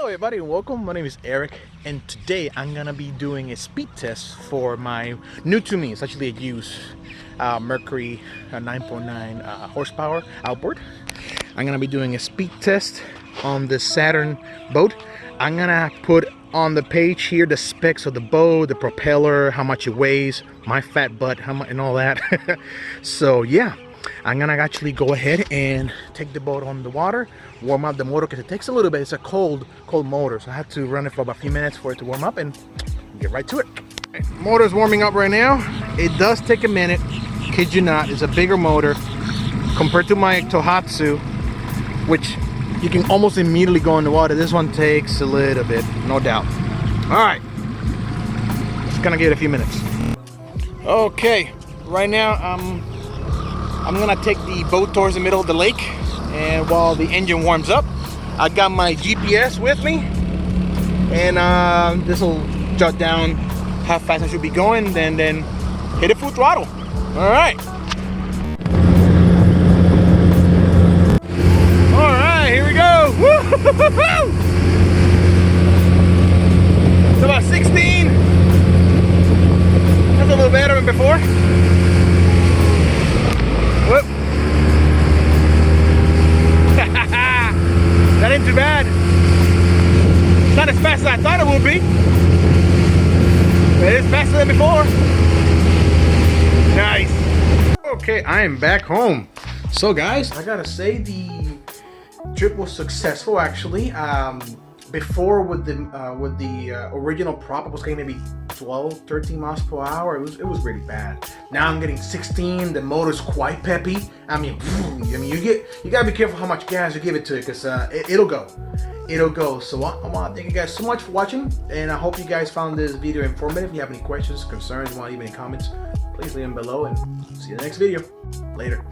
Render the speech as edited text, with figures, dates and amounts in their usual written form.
everybody and welcome. My name is Eric and today I'm gonna be doing a speed test for my new to me, it's actually a used Mercury 9.9 horsepower outboard. I'm gonna be doing a speed test on the Saturn boat. I'm gonna put on the page here the specs of the boat, the propeller, how much it weighs, my fat butt, how much and all that. So yeah, I'm gonna actually go ahead and take the boat on the water, warm up the motor because it takes a little bit. It's a cold motor, so I have to run it for about a few minutes for it to warm up and get right to it. Motor's warming up right now. It does take a minute, kid you not. It's a bigger motor compared to my Tohatsu, which you can almost immediately go in the water. This one takes a little bit, no doubt. All right, just gonna give it a few minutes. Okay, right now I'm gonna take the boat towards the middle of the lake, and while the engine warms up, I got my GPS with me, and this will jot down how fast I should be going, then hit it full throttle. All right. All right, here we go. Woo-hoo-hoo-hoo! It's about 16. That's a little better than before. Whoop. That ain't too bad. It's not as fast as I thought it would be, but it's faster than before. Nice. Okay, I am back home. So guys, I gotta say the trip was successful actually. Before with the original prop, I was getting maybe 12, 13 miles per hour. It was really bad. Now I'm getting 16. The motor's quite peppy. I mean, you gotta be careful how much gas you give it to it, because it'll go. So I want to thank you guys so much for watching, and I hope you guys found this video informative. If you have any questions, concerns, you want to leave any comments, please leave them below, and see you in the next video. Later.